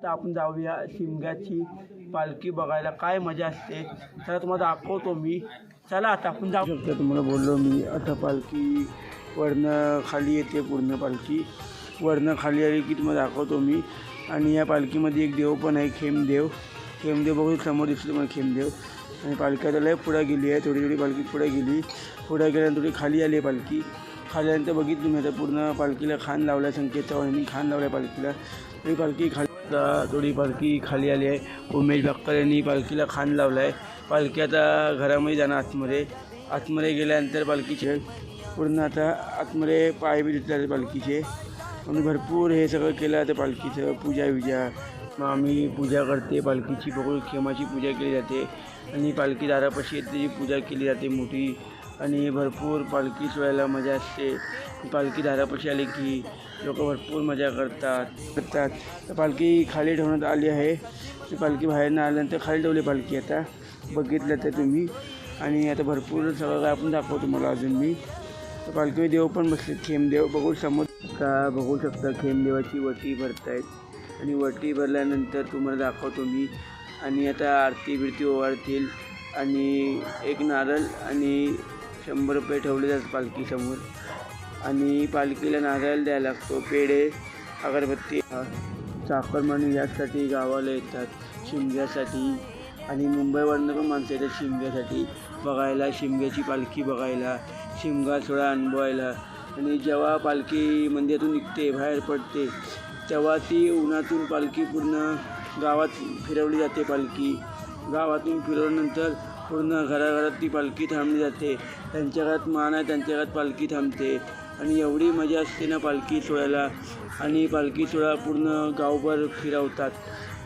तर आपण जाऊया शिमग्याची पालखी बघायला. काय मजा असते तर तुम्हाला दाखवतो मी. चला आता आपण जाऊ शकतो. तुम्हाला बोललो मी आता पालखी वरनं खाली येते. पूर्ण पालखी वरनं खाली आली की तुम्हाला दाखवतो मी. आणि या पालखीमध्ये एक देव पण आहे, खेमदेव. खेमदेव बघू समोर दिसतो तुम्हाला खेमदेव. आणि पालखी आता लय पुढे गेली आहे. थोडी थोडी पालखी पुढे गेली. पुढे गेल्यानंतर थोडी खाली आली आहे पालखी. खाली आल्यानंतर बघितलं तुम्ही आता पूर्ण पालखीला खान लावला आहे. संकेत चव्हाणांनी खान लावला आहे पालखीला. थोडी पालखी खाली थोडी पालखी खाली आली आहे. उमेश बक्कर यांनी पालखीला खान लावला आहे. पालखी आता घरामध्ये जाणार आतमध्ये गेल्यानंतर पालखीचे पूर्ण आता आतमध्ये पाय बी धुतले पालखीचे. आणि भरपूर हे सगळं केलं आता पालखीचं पूजा मग आम्ही पूजा करते पालखीची. बघू खेमाची पूजा केली जाते आणि पालखी दारापाशी येते त्याची पूजा केली जाते मोठी. आणि भरपूर पालखी सोहळ्याला मजा असते. पालखी दारापाशी आली की लोक भरपूर मजा करतात. तर पालखी खाली ठेवण्यात आली आहे. ती पालखी बाहेरनं आल्यानंतर खाली ठेवली पालखी आता बघितलं तर तुम्ही. आणि आता भरपूर सगळं काय आपण दाखवतो तुम्हाला अजून मी. तर पालखी देव पण बसले खेमदेव बघू समोर का बघू शकता. खेमदेवाची वटी भरतायत आणि वटी भरल्यानंतर तुम्हाला दाखवतो मी. आणि आता आरती बिरती ओवाळतील आणि एक नारळ आणि 100 रुपये ठेवले जातात पालखीसमोर. आणि पालखीला नारळ द्यायला लागतो, पेढे, अगरबत्ती, साखरमानी यासाठी गावाला येतात शिमग्यासाठी. आणि मुंबईवरनं पण माणसं येतात शिमग्यासाठी बघायला, शिमग्याची पालखी बघायला, शिमगा सोहळा अनुभवायला. आणि जेव्हा पालखी मंदिरातून निघते बाहेर पडते तेव्हा ती उन्हातून पालखी पूर्ण गावात फिरवली जाते. पालखी गावातून फिरवल्यानंतर पूर्ण घराघरात ती पालखी थांबली जाते. त्यांच्या घरात मान आहे त्यांच्या घरात पालखी थांबते. आणि एवढी मजा असते ना पालखी सोहळ्याला. आणि पालखी सोहळा पूर्ण गावभर फिरवतात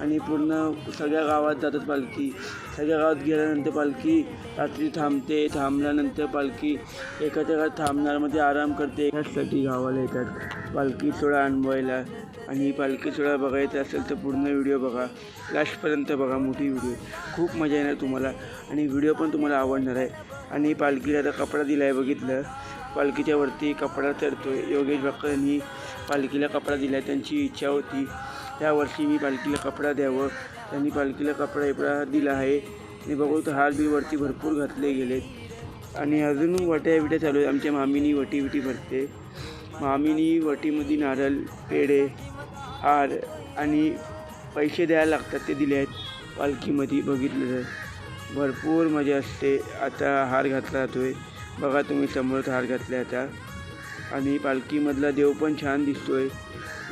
आणि पूर्ण सगळ्या गावात जातात पालखी. सगळ्या गावात गेल्यानंतर पालखी रात्री थांबते. थांबल्यानंतर पालखी एकाच्या घरात थांबणार मध्ये आराम करते. यासाठी गावाला येतात पालखी सोहळा अनुभवायला. आणि पालखी सोहळा बघायचा असेल तर पूर्ण व्हिडिओ बघा, लास्टपर्यंत बघा. मोठी व्हिडिओ खूप मजा येणार तुम्हाला आणि व्हिडिओ पण तुम्हाला आवडणार आहे. आणि पालखीला आता कपडा दिला आहे बघितलं. पालखीच्या वरती कपडा चढतो आहे. योगेश बक्कर यांनी पालखीला कपडा दिला आहे. त्यांची इच्छा होती यावर्षी मी पालखीला कपडा द्यावं. त्यांनी पालखीला कपडा दिला आहे. आणि बघू तर हार वरती भरपूर घातले गेलेत. आणि अजून वट्या चालू आहेत. आमच्या मामीनी वटी भरते. मामीनी वटीमध्ये नारळ, पेढे, हार आणि पैसे द्यायला लागतात ते दिले आहेत पालखीमध्ये. बघितलं तर भरपूर मजा असते. आता हार घातला जातो आहे बघा तुम्ही समोर हार घातला आता. आणि पालखीमधला देव पण छान दिसतो आहे.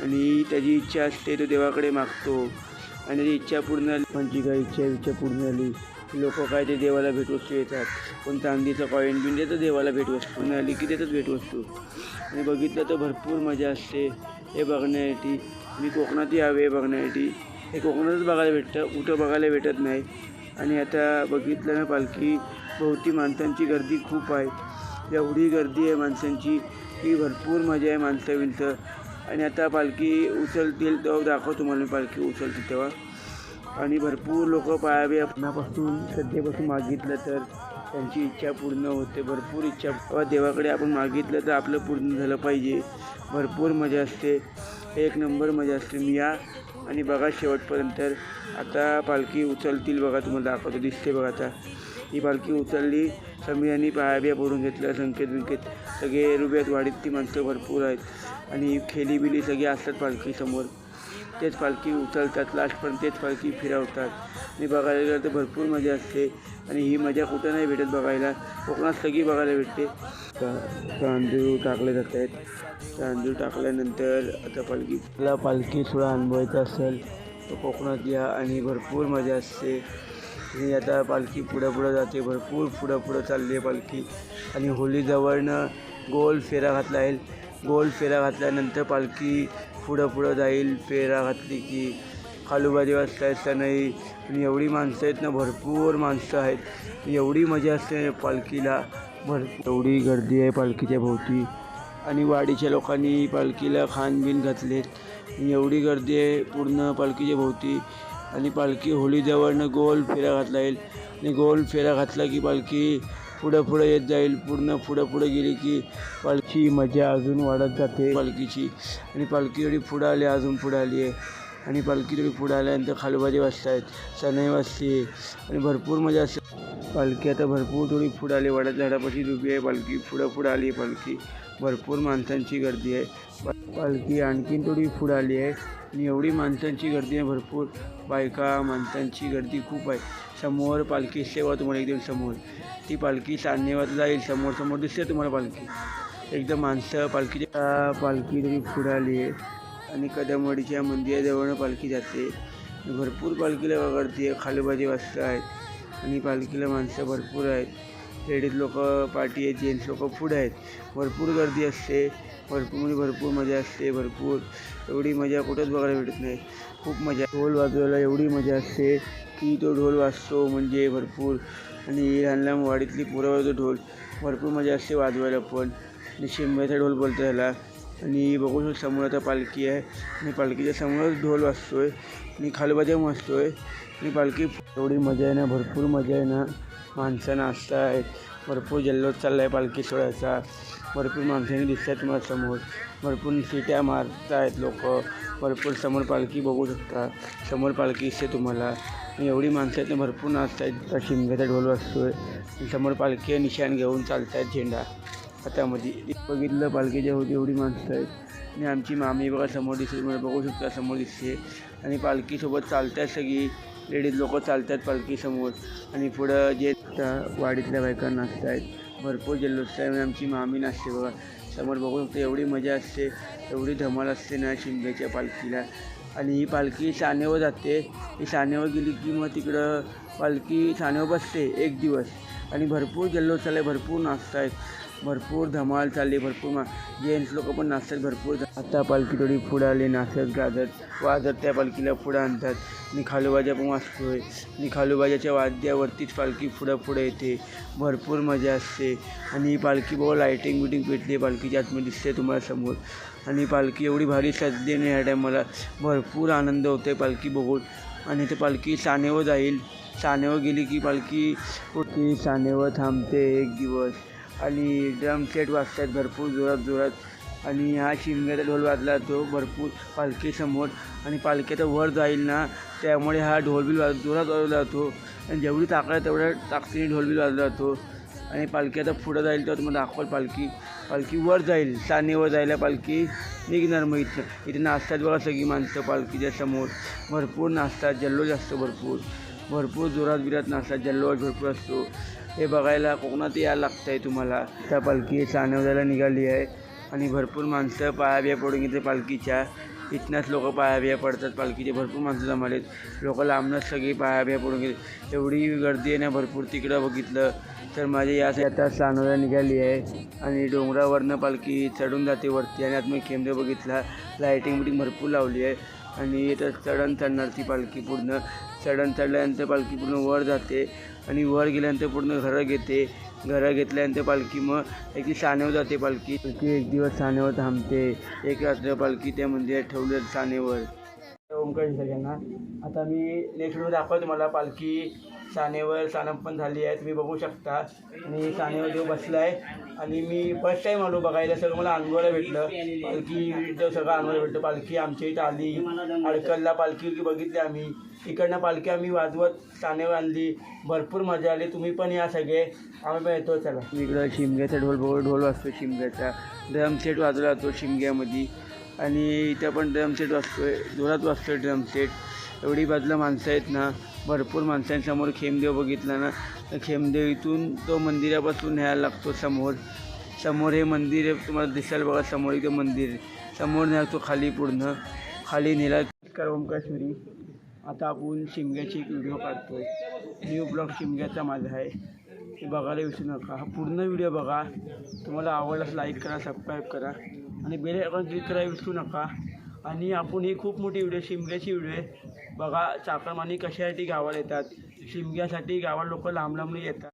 आणि त्याची इच्छा असते तो देवाकडे मागतो आणि ती इच्छा पूर्ण आली. म्हणजे काय इच्छा पूर्ण झाली लोक काय ते देवाला भेटवस्तू येतात. कोण चांदीचं कॉईन बिन देतं देवाला भेटवस्तू. पूर्ण आली की देतात भेटवस्तू. आणि बघितलं तर भरपूर मजा असते हे बघण्यासाठी. आणि कोकणातही हवे हे बघण्यासाठी. हे कोकणातच बघायला भेटतं, कुठं बघायला भेटत नाही. आणि आता बघितलं ना पालखी भोवती माणसांची गर्दी खूप आहे. एवढी गर्दी आहे माणसांची की भरपूर मजा आहे माणसं. आणि आता पालखी उचलतील तेव्हा दाखवतो तुम्हाला मी पालखी उचलते तेव्हा. आणि भरपूर लोक पायाबी आपणापासून श्रद्धेपासून मागितलं तर त्यांची इच्छा पूर्ण होते. भरपूर इच्छा देवाकडे आपण मागितलं तर आपलं पूर्ण झालं पाहिजे. भरपूर मजा असते, एक नंबर मजा असते. मी या आणि बघा शेवटपर्यंत. आता पालखी उचलतील बघा तुम्हाला दाखवतो. दिसते बघा आता ही पालखी उचलली. सगळ्यांनी पायाबिया पडून घेतलं. संकेत सगळे रुब्यात वाडीत ती माणसं भरपूर आहेत. आणि खेली बिली सगळे असतात पालखीसमोर. तेच पालखी उचलतात लास्टपर्यंत तेच पालखी फिरवतात. आणि बघायला गेलं तर भरपूर मजा असते. आणि ही मजा कुठं नाही भेटत बघायला. कोकणात सगळी बघायला भेटते. तांदूळ टाकले जात आहेत. तांदूळ टाकल्यानंतर आता पालखी सोहळा अनुभवायचा असेल तर कोकणात या आणि भरपूर मजा असते. आणि आता पालखी पुढं जाते. भरपूर पुढं चालली आहे पालखी. आणि होलीजवळनं गोल फेरा घातला आहे. गोल फेरा घातल्यानंतर पालखी पुढं जाईल. फेरा घातली की खालूबाजी वाजता आहेत नाही. आणि एवढी माणसं आहेत ना, भरपूर माणसं आहेत. एवढी मजा असते पालखीला. एवढी गर्दी आहे पालखीच्या भोवती. आणि वाडीच्या लोकांनी पालखीला खानबिन घातलेत. एवढी गर्दी आहे पूर्ण पालखीच्या भोवती. आणि पालखी होलीजवळनं गोल फेरा घातला येईल. आणि गोल फेरा घातला की पालखी पुढं येत जाईल. पूर्ण पुढं गेली की पालखी मजा अजून वाढत जाते पालखीची. आणि पालखी एवढी पुढं आली, अजून पुढं आली आहे. आणि पालखी थोडी पुढे आल्यानंतर खालोबाजी वाजत आहेत, सनई वाजते आणि भरपूर मजा असते. पालखी आता भरपूर थोडी पुढे आली, वडाच्या झाडापाशी उभी आहे पालखी, पुढं आली आहे पालखी. भरपूर माणसांची गर्दी आहे. पालखी आणखीन थोडी पुढे आली आहे आणि एवढी माणसांची गर्दी आहे, भरपूर बायका माणसांची गर्दी खूप आहे. समोर पालखी सेवा तुम्हाला एकदम समोर ती पालखी सान्यवात जाईल. समोर दिसते तुम्हाला पालखी, एकदम माणसं पालखी थोडी पुढे आली आहे आणि कदमवाडीच्या मंदिराजवळनं पालखी जाते. भरपूर पालखीला गर्दी आहे, खालोबाजी वाजत आहेत आणि पालखीला माणसं भरपूर आहेत. लेडीज लोक पार्टी आहेत, जेंट्स लोक पुढे आहेत. भरपूर गर्दी असते, भरपूर मजा असते. भरपूर एवढी मजा कुठंच बघायला भेटत नाही. खूप मजा, ढोल वाजवायला एवढी मजा असते की तो ढोल वाजतो म्हणजे भरपूर. आणि लहान वाडीतली पोरं वाजवतो ढोल, भरपूर मजा असते वाजवायला पण. आणि शिमग्याचा ढोल बोलतो ह्याला. आणि बघू शकतो समोर आता पालखी आहे आणि पालखीच्या समोरच ढोल वाजतो आहे आणि खालोबाजी वाजतो आहे आणि पालखी. एवढी मजा आहे ना, भरपूर मजा आहे ना. माणसं नाचत आहेत, भरपूर जल्लोष चालला आहे पालखी सोहळ्याचा. भरपूर माणसांनी दिसत आहेत तुम्हाला समोर, भरपूर शिट्या मारत आहेत लोक. भरपूर समोर पालखी बघू शकता, समोर पालखी दिसते तुम्हाला आणि एवढी माणसं आहेत ना, भरपूर नाचत आहेत. शिमग्याचा ढोल वाजतो आहे, समोर पालखी निशाण घेऊन चालत आहेत झेंडा हातामध्ये. बघितलं पालखीच्या होती एवढी माणसं आहेत. आणि आमची मामी बघा समोर दिसते, तुम्हाला बघू शकता समोर दिसते. आणि पालखीसोबत चालत आहेत सगळी लेडीज लोक चालत आहेत पालखीसमोर. आणि पुढं जे वाडीतल्या बायका नाचत आहेत, भरपूर जल्लोष आहे. आमची मामी नाचते बघा समोर, बघू शकतो. एवढी मजा असते, एवढी धमाल असते ना शिमग्याच्या पालखीला. आणि ही पालखी सानेवर जाते. ही सानेवर गेली की मग तिकडं पालखी सानेवर बसते एक दिवस आणि भरपूर जल्लोष चालला आहे, भरपूर नाचत आहेत, भरपूर धमाल चालली. भरपूर जेंट्स लोक पण नाचतात भरपूर. आता पालखी थोडी पुढे आली, नाचत गाजत वाजत त्या पालखीला पुढं आणतात. आणि खालोबाजा पण वाजतो आहे आणि खालोबाजाच्या वाद्यावरतीच पालखी पुढे येते. भरपूर मजा असते. आणि ही पालखी बघा लायटिंग पेटली पालखीच्या आतमध्ये दिसते तुम्हाला समोर. आणि पालखी एवढी भारी सजली नाही ह्या टायमाला, भरपूर आनंद होतो आहे पालखी बघून. आणि ते पालखी सानेवर जाईल. सानेवर गेली की पालखी सानेवर थांबते एक दिवस. आणि ड्रम सेट वाजतात भरपूर जोरात. आणि हा शिमग्याचा ढोल वाजला तो भरपूर पालखीसमोर. आणि पालखी आता वर जाईल ना, त्यामुळे हा ढोलबिल जोरात वाजवला जातो. आणि जेवढी ताकद आहे तेवढ्या ताकदीने ढोलबिल वाजवला जातो. आणि पालखी आता पुढं जाईल तेव्हा तुम्हाला दाखवाल पालखी वर जाईल. सानेवर जायला पालखी निघणार. मग इथे नाचतात बघा सगळी माणसं पालखीच्या समोर, भरपूर नाचतात. जल्लोष असतो भरपूर जोरात नाचतात, जल्लोष भरपूर असतो. हे बघायला कोकणात यायला लागतं आहे तुम्हाला. त्या पालखी सानेवर जायला निघाली आहे आणि भरपूर माणसं पाया पडून घेते पालखीच्या. इथनंच लोक पाया पडतात पालखीचे, भरपूर माणसं जमालेत. लोक लांबनंच सगळी पाया पडून घेते. एवढी गर्दी आहे ना भरपूर. तिकडं बघितलं तर माझ्या यासाठी आता सानोला निघाली आहे आणि डोंगरावरनं पालखी चढून जाते वरती. आणि आत मी खेंबे बघितला, लायटिंग भरपूर लावली आहे. आणि इथं चढणार ती पालखी पूर्ण. चढल्यानंतर पालखी पूर्ण वर जाते आणि वर गेल्यानंतर पूर्ण घरं घेतल्यानंतर पालखी मग एक सानेवर जाते. पालखी एक दिवस सानेवर थांबते, एक रात्र पालखी त्या मंदिरात ठेवलं सानेवर. ओमकार सगळ्यांना आता मी नेक्स्ट व्हिडिओ दाखवतो तुम्हाला. पालखी सानेवर पण झाली आहे, तुम्ही बघू शकता. आणि सानेवर देव बसला आहे आणि मी फर्स्ट टाईम आलो बघायला. सगळं मला अनुभवायला भेटलं, पालखी सगळं अनुभवायला भेटलं. पालखी आमच्या इथं आली, अडकलला पालखी बघितली आम्ही. इकडनं पालखी आम्ही वाजवत सानेवर आणली, भरपूर मजा आली. तुम्ही पण या सगळे, आम्ही पण येतो. चला, इकडं शिमग्याचा ढोल वाजतो. शिमग्याचा ड्रम सेट वाजवला जातो शिमग्यामध्ये. आणि इथं पण ड्रम सेट वाजतो, जोरात वाजतो ड्रम सेट. एवढी बाजूला माणसं आहेत ना, भरपूर माणसांसमोर. खेमदेव बघितला ना, तर खेमदेव इथून तो मंदिरापासून न्यायला लागतो समोर हे मंदिर तुम्हाला दिसायला बघा. समोर इथं मंदिर समोर न्यायचो खाली नेला. ओमकारेश्वरी. आता आपण शिमग्याची एक व्हिडिओ काढतो आहे, न्यू ब्लॉग शिमग्याचा माझा आहे, ते बघायला विसरू नका. हा पूर्ण व्हिडिओ बघा. तुम्हाला आवडल्यास लाईक करा, सबस्क्राईब करा आणि बेल आयकॉन क्लिक करायला विसरू नका. आणि आपण ही खूप मोठी व्हिडिओ शिमग्याची व्हिडिओ आहे बघा. चाकरमानी कशासाठी गावाला येतात, शिमग्यासाठी गावाला लोक लांब येतात.